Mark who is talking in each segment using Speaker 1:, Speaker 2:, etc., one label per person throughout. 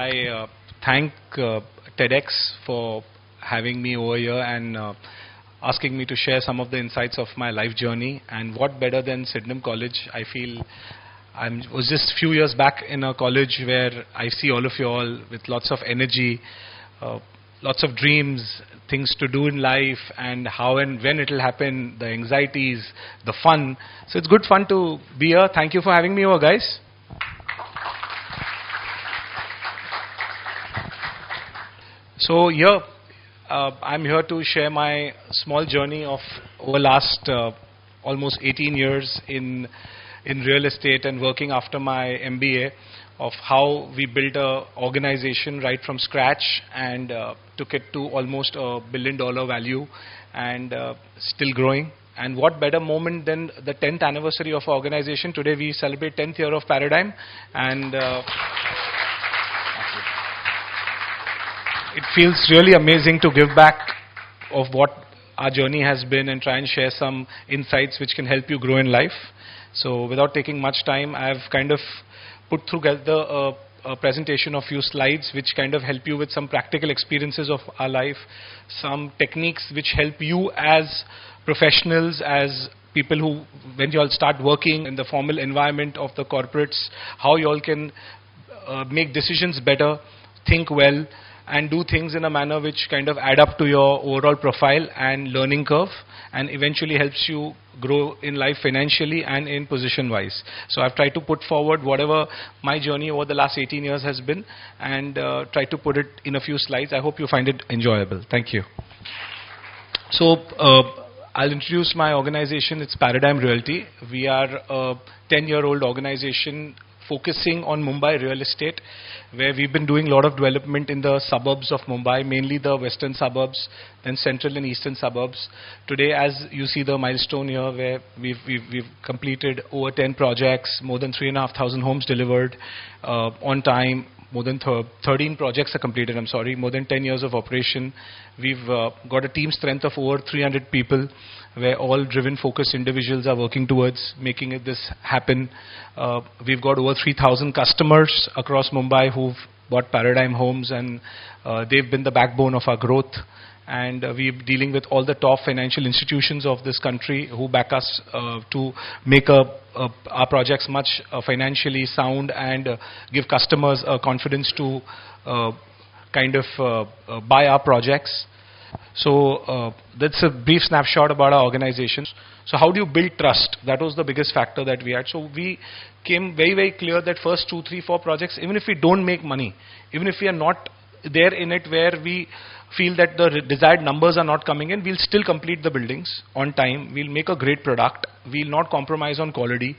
Speaker 1: I thank TEDx for having me over here and asking me to share some of the insights of my life journey. And what better than Sydenham College? I feel I was just a few years back in a college where I see all of you all with lots of energy, lots of dreams, things to do in life, and how and when it will happen, the anxieties, the fun. So it's good fun to be here. Thank you for having me over, guys. So here, I'm here to share my small journey of over last almost 18 years in real estate and working after my MBA, of how we built an organization right from scratch and took it to almost $1 billion value and still growing. And what better moment than the 10th anniversary of our organization. Today we celebrate 10th year of Paradigm, and it feels really amazing to give back of what our journey has been and try and share some insights which can help you grow in life. So without taking much time, I have kind of put together a presentation of few slides which kind of help you with some practical experiences of our life, some techniques which help you as professionals, as people who, when you all start working in the formal environment of the corporates, how you all can make decisions better, think well, and do things in a manner which kind of add up to your overall profile and learning curve, and eventually helps you grow in life financially and in position wise. So I've tried to put forward whatever my journey over the last 18 years has been, and try to put it in a few slides. I hope you find it enjoyable. Thank you. So I'll introduce my organization. It's Paradigm Realty. We are a 10-year-old organization focusing on Mumbai real estate, where we've been doing a lot of development in the suburbs of Mumbai, mainly the western suburbs, then central and eastern suburbs. Today, as you see the milestone here, where we've completed over 10 projects, more than 3,500 homes delivered on time, more than 13 projects are completed, more than 10 years of operation. We've got a team strength of over 300 people, where all driven, focused individuals are working towards making this happen. We've got over 3,000 customers across Mumbai who've bought Paradigm homes, and they've been the backbone of our growth. And we're dealing with all the top financial institutions of this country who back us to make our projects much financially sound and give customers confidence to kind of buy our projects. So that's a brief snapshot about our organization. So how do you build trust? That was the biggest factor that we had. So we came very, very clear that first 2, 3, 4 projects, even if we don't make money, even if we are not there in it where we feel that the desired numbers are not coming in, we'll still complete the buildings on time. We'll make a great product. We'll not compromise on quality.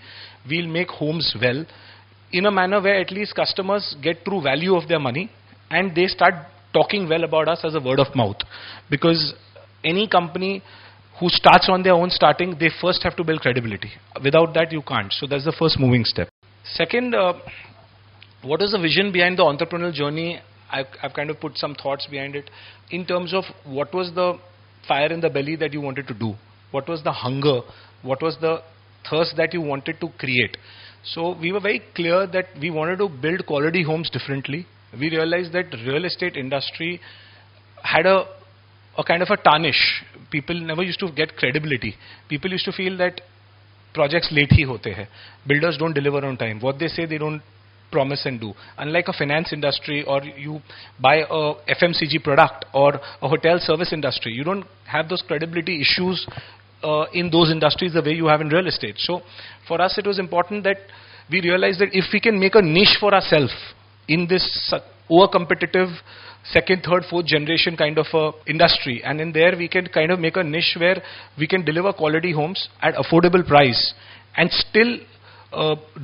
Speaker 1: We'll make homes well in a manner where at least customers get true value of their money, and they start talking well about us as a word of mouth. Because any company who starts on their own starting, they first have to build credibility. Without that, you can't. So that's the first moving step. Second, what is the vision behind the entrepreneurial journey? I've kind of put some thoughts behind it in terms of what was the fire in the belly that you wanted to do, what was the hunger, what was the thirst that you wanted to create. So we were very clear that we wanted to build quality homes differently. We realized that real estate industry had a kind of a tarnish. People never used to get credibility. People used to feel that projects late hi hote hai. Builders don't deliver on time. What they say, they don't promise and do. Unlike a finance industry, or you buy a FMCG product, or a hotel service industry, you don't have those credibility issues in those industries the way you have in real estate. So for us, it was important that we realized that if we can make a niche for ourselves in this over-competitive second, third, fourth generation kind of industry, and in there we can kind of make a niche where we can deliver quality homes at affordable price and still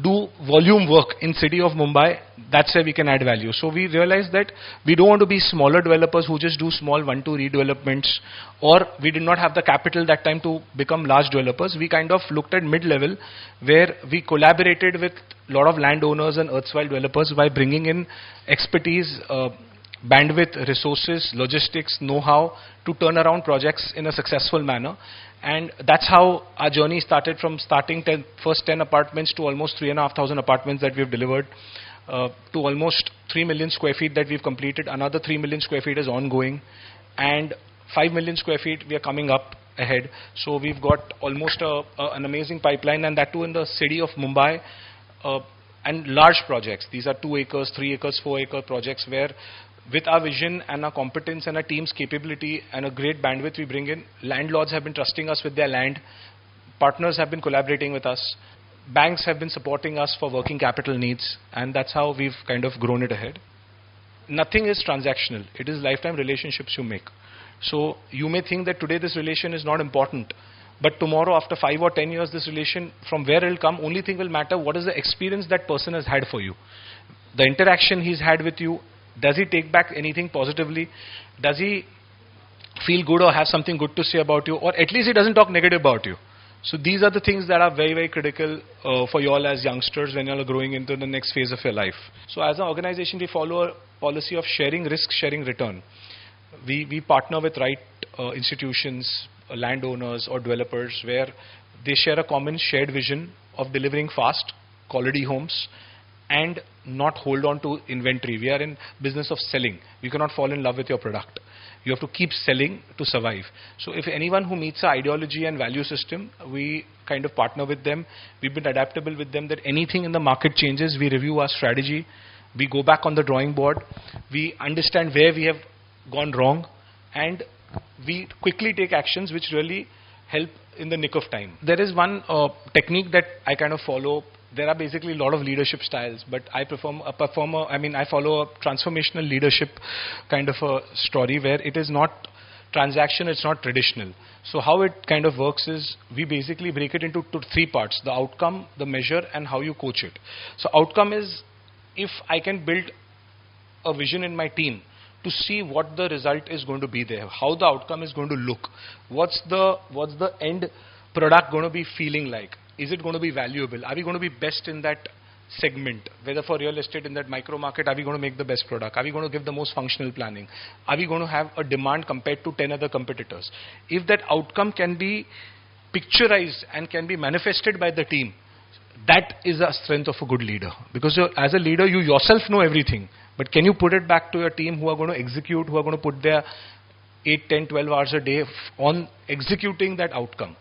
Speaker 1: do volume work in city of Mumbai, that's where we can add value. So we realized that we don't want to be smaller developers who just do small 1-2 redevelopments, or we did not have the capital that time to become large developers. We kind of looked at mid-level, where we collaborated with a lot of landowners and erstwhile developers by bringing in expertise, bandwidth, resources, logistics, know-how to turn around projects in a successful manner. And that's how our journey started, from starting first 10 apartments to almost 3,500 apartments that we've delivered. to almost 3 million square feet that we've completed. Another 3 million square feet is ongoing, and 5 million square feet we are coming up ahead. So we've got almost an amazing pipeline, and that too in the city of Mumbai, and large projects. These are 2 acres, 3 acres, 4 acre projects where with our vision and our competence and our team's capability and a great bandwidth we bring in, landlords have been trusting us with their land, partners have been collaborating with us, banks have been supporting us for working capital needs, and that's how we've kind of grown it ahead. Nothing is transactional. It is lifetime relationships you make. So you may think that today this relation is not important, but tomorrow after 5 or 10 years this relation, from where it will come, only thing will matter, what is the experience that person has had for you. The interaction he's had with you, does he take back anything positively? Does he feel good or have something good to say about you? Or at least he doesn't talk negative about you. So these are the things that are very, very critical for you all as youngsters when you are growing into the next phase of your life. So as an organization, we follow a policy of sharing risk, sharing return. We partner with right institutions, landowners or developers where they share a common shared vision of delivering fast, quality homes and not hold on to inventory. We are in business of selling. You cannot fall in love with your product. You have to keep selling to survive. So if anyone who meets our ideology and value system, we kind of partner with them. We've been adaptable with them that anything in the market changes, we review our strategy. We go back on the drawing board. We understand where we have gone wrong, and we quickly take actions which really help in the nick of time. There is one technique that I kind of follow. There are basically a lot of leadership styles, but I follow a transformational leadership kind of a story where it is not transaction, it's not traditional. So how it kind of works is we basically break it into 3 parts: the outcome, the measure, and how you coach it. So outcome is if I can build a vision in my team to see what the result is going to be there, how the outcome is going to look, what's the end product going to be feeling like. Is it going to be valuable? Are we going to be best in that segment? Whether for real estate in that micro market, are we going to make the best product? Are we going to give the most functional planning? Are we going to have a demand compared to 10 other competitors? If that outcome can be picturized and can be manifested by the team, that is a strength of a good leader. Because as a leader, you yourself know everything. But can you put it back to your team who are going to execute, who are going to put their 8, 10, 12 hours a day on executing that outcome?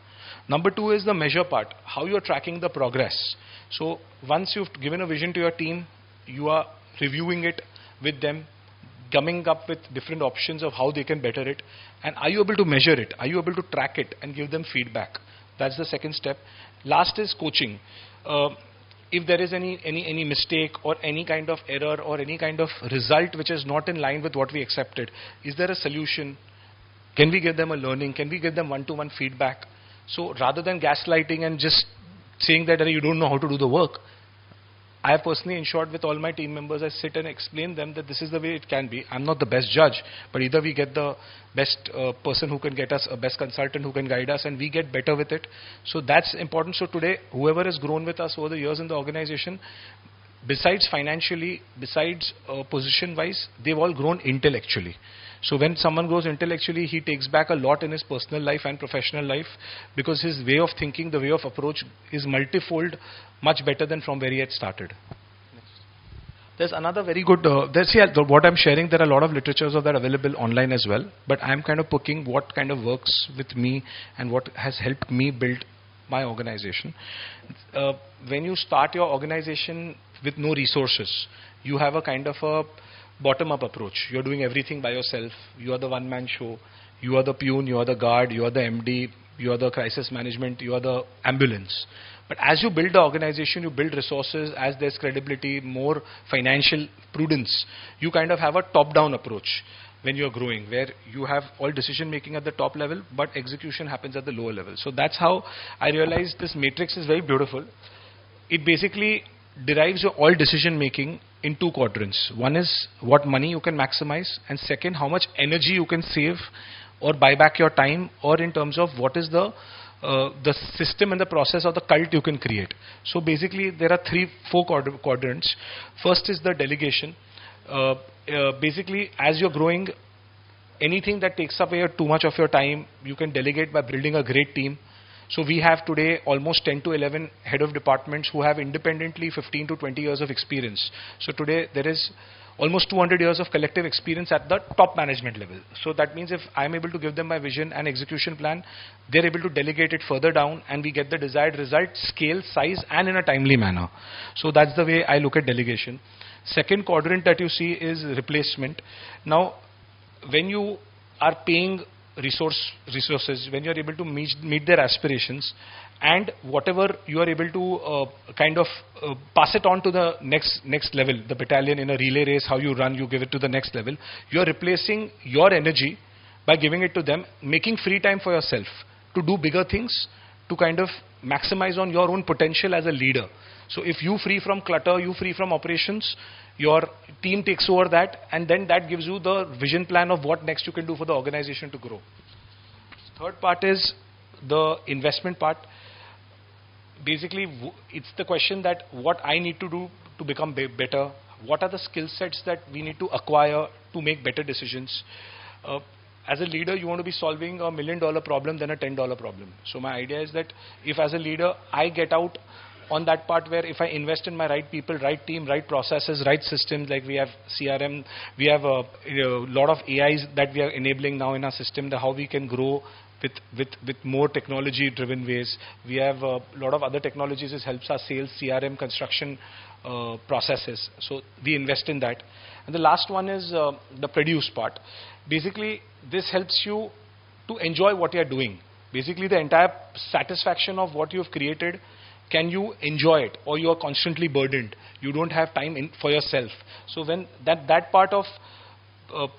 Speaker 1: Number 2 is the measure part, how you are tracking the progress. So once you've given a vision to your team, you are reviewing it with them, coming up with different options of how they can better it. And are you able to measure it? Are you able to track it and give them feedback? That's the second step. Last is coaching. If there is any mistake or any kind of error or any kind of result which is not in line with what we accepted, is there a solution? Can we give them a learning? Can we give them one-to-one feedback? So rather than gaslighting and just saying that you don't know how to do the work, I have personally ensured with all my team members, I sit and explain them that this is the way it can be. I'm not the best judge, but either we get the best person who can get us, a best consultant who can guide us, and we get better with it. So that's important. So today, whoever has grown with us over the years in the organization, besides financially, besides position-wise, they've all grown intellectually. So when someone grows intellectually, he takes back a lot in his personal life and professional life because his way of thinking, the way of approach is multifold, much better than from where he had started. There's another very good, what I'm sharing, there are a lot of literatures of that available online as well, but I'm kind of picking what kind of works with me and what has helped me build my organization. When you start your organization with no resources, you have a kind of a bottom-up approach. You're doing everything by yourself. You are the one-man show. You are the peon, you are the guard, you are the MD, you are the crisis management, you are the ambulance. But as you build the organization, you build resources, as there's credibility, more financial prudence, you kind of have a top-down approach when you're growing, where you have all decision-making at the top level, but execution happens at the lower level. So that's how I realized this matrix is very beautiful. It basically derives your all decision-making in 2 quadrants. One is what money you can maximize, and second, how much energy you can save or buy back your time, or in terms of what is the system and the process or the cult you can create. So basically, there are 4 quadrants. First is the delegation. Basically, as you're growing, anything that takes up too much of your time, you can delegate by building a great team. So we have today almost 10 to 11 head of departments who have independently 15 to 20 years of experience. So today there is almost 200 years of collective experience at the top management level. So that means if I'm able to give them my vision and execution plan, they're able to delegate it further down and we get the desired result, scale, size and in a timely manner. So that's the way I look at delegation. Second quadrant that you see is replacement. Now, when you are paying resources, when you are able to meet their aspirations, and whatever you are able to pass it on to the next level, the battalion in a relay race, how you run, you give it to the next level. You are replacing your energy by giving it to them, making free time for yourself to do bigger things, to kind of maximize on your own potential as a leader. So if you free from clutter, you free from operations, your team takes over that, and then that gives you the vision plan of what next you can do for the organization to grow. Third part is the investment part. Basically, it's the question that what I need to do to become better, what are the skill sets that we need to acquire to make better decisions. As a leader, you want to be solving $1 million problem than a $10 problem. So my idea is that if as a leader, I get out on that part where if I invest in my right people, right team, right processes, right systems, like we have CRM, we have a lot of AIs that we are enabling now in our system, how we can grow with more technology-driven ways. We have a lot of other technologies that helps our sales, CRM, construction processes. So we invest in that. And the last one is the produce part. Basically, this helps you to enjoy what you are doing. Basically, the entire satisfaction of what you have created, can you enjoy it, or you are constantly burdened? You don't have time for yourself. So when that part of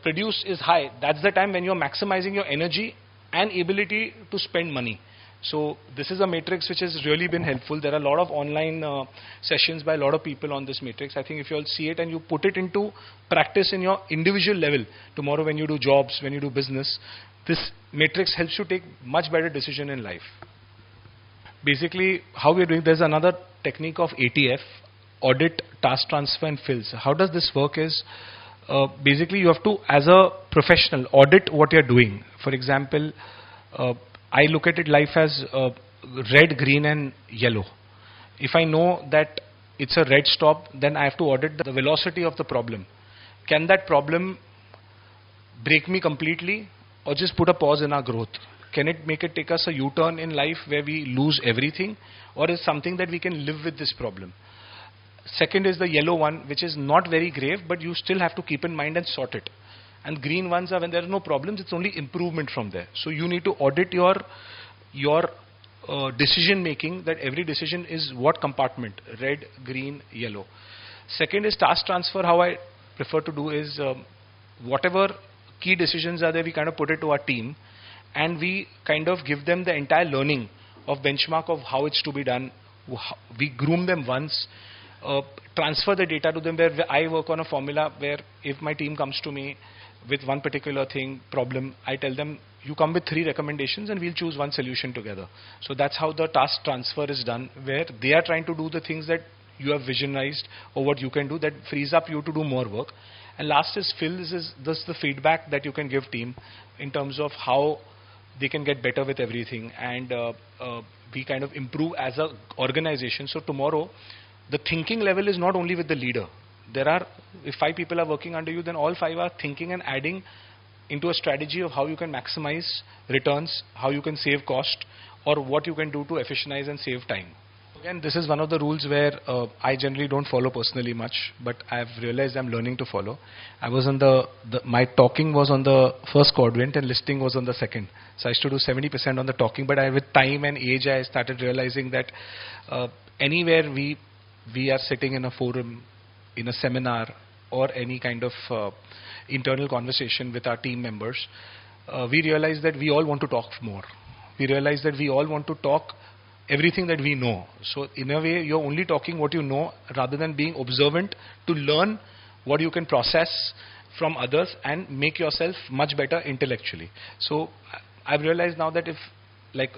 Speaker 1: produce is high, that's the time when you're maximizing your energy and ability to spend money. So this is a matrix which has really been helpful. There are a lot of online sessions by a lot of people on this matrix. I think if you all see it and you put it into practice in your individual level, tomorrow when you do jobs, when you do business, this matrix helps you take much better decision in life. Basically, how we're doing, there's another technique of ATF, audit, task transfer and fills. How does this work is, basically you have to, as a professional, audit what you're doing. For example, I look at it life as red, green and yellow. If I know that it's a red stop, then I have to audit the velocity of the problem. Can that problem break me completely or just put a pause in our growth? Can it take us a U-turn in life where we lose everything, or is something that we can live with this problem? Second is the yellow one, which is not very grave, but you still have to keep in mind and sort it. And green ones are when there are no problems, it's only improvement from there. So you need to audit your decision making, that every decision is what compartment, red, green, yellow. Second is task transfer. How I prefer to do is whatever key decisions are there, we kind of put it to our team and we kind of give them the entire learning of benchmark of how it's to be done. We groom them once, transfer the data to them, where I work on a formula where if my team comes to me with one particular problem, I tell them, you come with 3 recommendations and we'll choose one solution together. So that's how the task transfer is done, where they are trying to do the things that you have visionized or what you can do that frees up you to do more work. And last is fill. This is the feedback that you can give team in terms of how they can get better with everything, and we kind of improve as an organization. So tomorrow, the thinking level is not only with the leader. There are, if 5 people are working under you, then all 5 are thinking and adding into a strategy of how you can maximize returns, how you can save cost, or what you can do to efficientize and save time. Again, this is one of the rules where I generally don't follow personally much, but I've realized I'm learning to follow. I was on my talking was on the first quadrant and listening was on the second. So I used to do 70% on the talking, but with time and age, I started realizing that anywhere we are sitting in a forum, in a seminar, or any kind of internal conversation with our team members, we realize that we all want to talk more. We realize that we all want to talk everything that we know. So in a way, you're only talking what you know rather than being observant to learn what you can process from others and make yourself much better intellectually. So I've realized now that if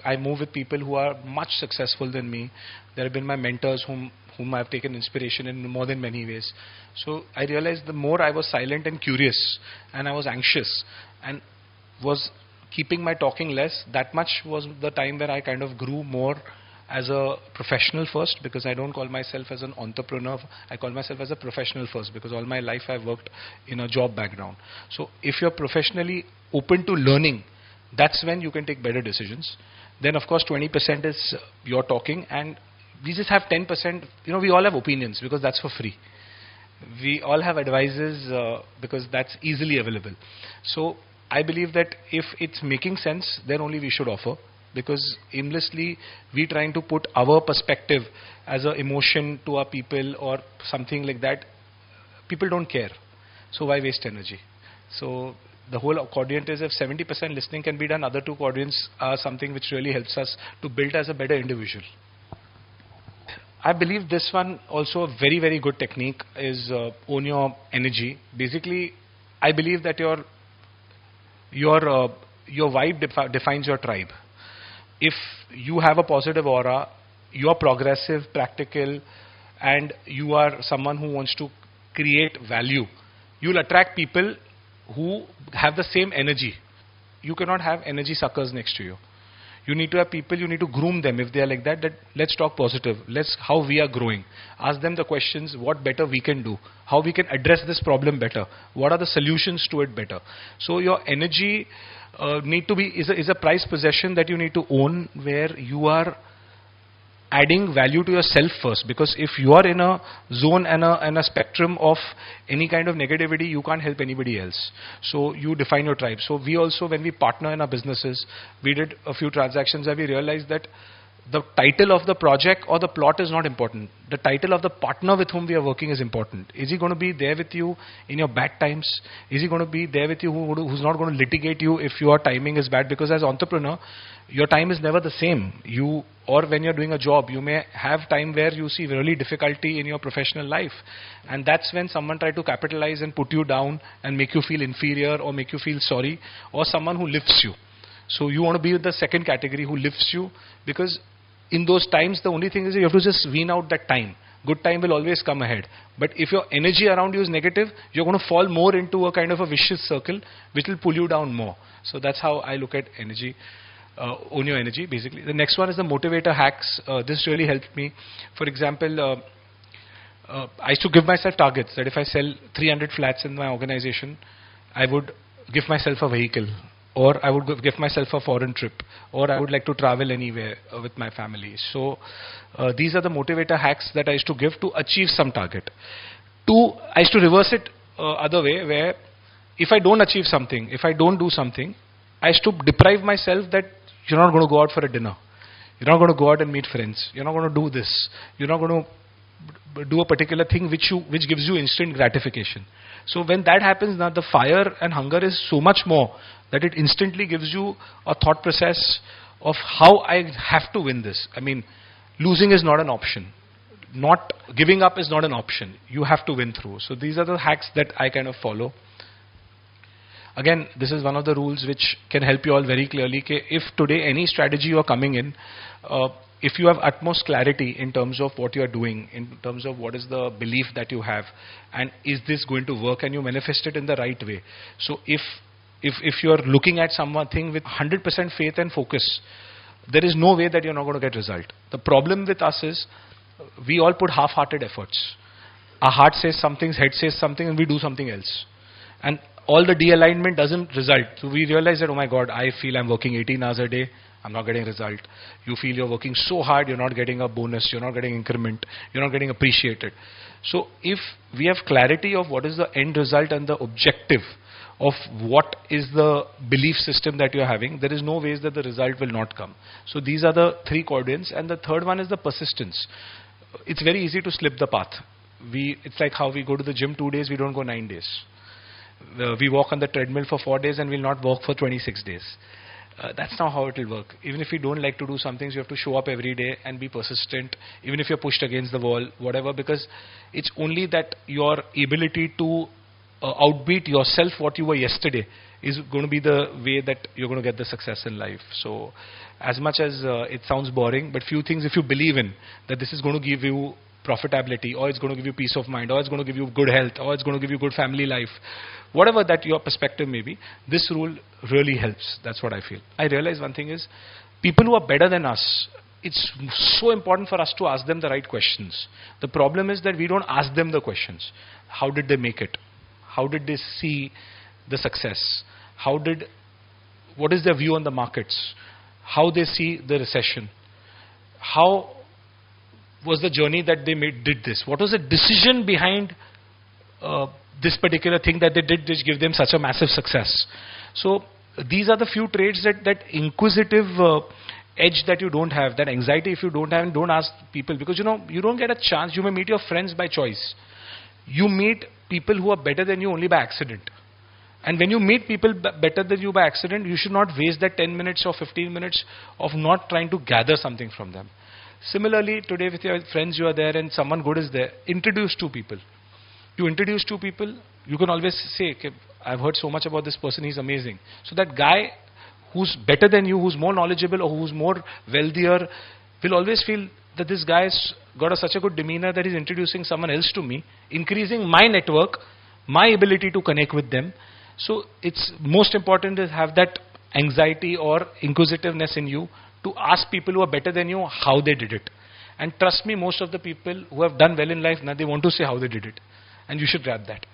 Speaker 1: I move with people who are much successful than me, there have been my mentors whom I've taken inspiration in more than many ways. So I realized the more I was silent and curious and I was anxious and was keeping my talking less, that much was the time where I kind of grew more as a professional first, because I don't call myself as an entrepreneur. I call myself as a professional first, because all my life I've worked in a job background. So if you're professionally open to learning, that's when you can take better decisions. Then of course 20% is your talking, and we just have 10%. We all have opinions because that's for free. We all have advices because that's easily available. So I believe that if it's making sense, then only we should offer, because aimlessly we trying to put our perspective as an emotion to our people or something like that, people don't care. So why waste energy? So the whole quadrant is, if 70% listening can be done, other two quadrants are something which really helps us to build as a better individual. I believe this one also a very, very good technique is own your energy. Basically, I believe that your vibe defines your tribe. If you have a positive aura, you are progressive, practical, and you are someone who wants to create value, you'll attract people who have the same energy. You cannot have energy suckers next to you. You need to have people, you need to groom them. If they are like that, let's talk positive. How we are growing. Ask them the questions, what better we can do. How we can address this problem better. What are the solutions to it better. So your energy is a prized possession that you need to own, where you are adding value to yourself first. Because if you are in a zone and a spectrum of any kind of negativity, you can't help anybody else. So you define your tribe. So we also, when we partner in our businesses, we did a few transactions where we realized that the title of the project or the plot is not important. The title of the partner with whom we are working is important. Is he going to be there with you in your bad times? Is he going to be there with you who's not going to litigate you if your timing is bad? Because as an entrepreneur, your time is never the same. Or when you're doing a job, you may have time where you see really difficulty in your professional life. And that's when someone tries to capitalize and put you down and make you feel inferior or make you feel sorry, or someone who lifts you. So you want to be with the second category, who lifts you, because in those times, the only thing is you have to just wean out that time. Good time will always come ahead. But if your energy around you is negative, you're going to fall more into a kind of a vicious circle, which will pull you down more. So that's how I look at energy. Own your energy, basically. The next one is the motivator hacks. This really helped me. For example, I used to give myself targets that if I sell 300 flats in my organization, I would give myself a vehicle, or I would give myself a foreign trip, or I would like to travel anywhere with my family. So these are the motivator hacks that I used to give to achieve some target. Two, I used to reverse it other way, where if I don't achieve something, if I don't do something, I used to deprive myself that you're not going to go out for a dinner. You're not going to go out and meet friends. You're not going to do this. You're not going to do a particular thing which gives you instant gratification. So when that happens, now the fire and hunger is so much more that it instantly gives you a thought process of how I have to win this. I mean, losing is not an option. Not giving up is not an option. You have to win through. So these are the hacks that I kind of follow. Again, this is one of the rules which can help you all very clearly. If today any strategy you are coming in, if you have utmost clarity in terms of what you are doing, in terms of what is the belief that you have, and is this going to work, and you manifest it in the right way. So if you are looking at something with 100% faith and focus, there is no way that you're not going to get result. The problem with us is we all put half-hearted efforts. Our heart says something, head says something, and we do something else. And all the de-alignment doesn't result. So we realize that, oh my God, I feel I'm working 18 hours a day, I'm not getting result. You feel you're working so hard, you're not getting a bonus, you're not getting increment, you're not getting appreciated. So if we have clarity of what is the end result and the objective of what is the belief system that you're having, there is no ways that the result will not come. So these are the three quadrants. And the third one is the persistence. It's very easy to slip the path. It's like how we go to the gym 2 days, we don't go 9 days. We walk on the treadmill for 4 days and we'll not walk for 26 days. That's not how it will work. Even if you don't like to do some things, you have to show up every day and be persistent, even if you're pushed against the wall, whatever, because it's only that your ability to outbeat yourself what you were yesterday is going to be the way that you're going to get the success in life. So as much as it sounds boring, but few things if you believe in, that this is going to give you profitability, or it's going to give you peace of mind, or it's going to give you good health, or it's going to give you good family life. Whatever that your perspective may be, this rule really helps. That's what I feel. I realize one thing is, people who are better than us, it's so important for us to ask them the right questions. The problem is that we don't ask them the questions. How did they make it? How did they see the success? What is their view on the markets? How they see the recession? How was the journey that they did this? What was the decision behind this particular thing that they did which gave them such a massive success? So these are the few traits that inquisitive edge that you don't have, that anxiety if you don't have, and don't ask people, because you don't get a chance. You may meet your friends by choice. You meet people who are better than you only by accident. And when you meet people better than you by accident, you should not waste that 10 minutes or 15 minutes of not trying to gather something from them. Similarly, today with your friends, you are there and someone good is there. Introduce two people. You introduce two people, you can always say, okay, I've heard so much about this person, he's amazing. So that guy who's better than you, who's more knowledgeable or who's more wealthier, will always feel that this guy's got such a good demeanor that he's introducing someone else to me, increasing my network, my ability to connect with them. So it's most important to have that anxiety or inquisitiveness in you to ask people who are better than you how they did it. And trust me, most of the people who have done well in life, now they want to say how they did it. And you should grab that.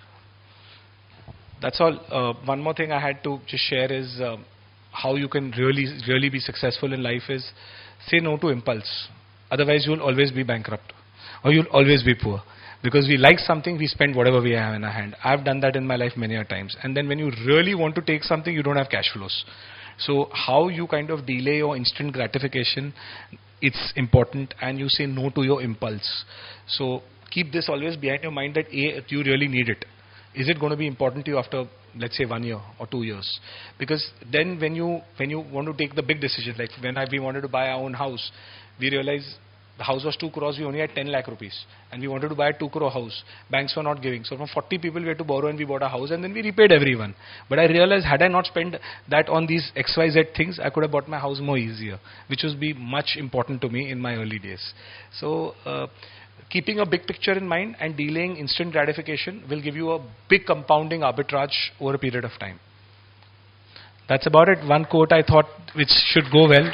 Speaker 1: That's all. One more thing I had to just share is how you can really be successful in life is say no to impulse. Otherwise, you'll always be bankrupt or you'll always be poor. Because we like something, we spend whatever we have in our hand. I've done that in my life many a times. And then when you really want to take something, you don't have cash flows. So how you kind of delay your instant gratification, it's important, and you say no to your impulse. So keep this always behind your mind that do you really need it? Is it going to be important to you after, let's say, 1 year or 2 years? Because then when you want to take the big decision, like when we wanted to buy our own house, we realized the house was 2 crores, we only had 10 lakh rupees. And we wanted to buy a 2 crore house. Banks were not giving. So from 40 people we had to borrow and we bought a house and then we repaid everyone. But I realized had I not spent that on these XYZ things, I could have bought my house more easier, which was be much important to me in my early days. So keeping a big picture in mind and delaying instant gratification will give you a big compounding arbitrage over a period of time. That's about it. One quote I thought which should go well.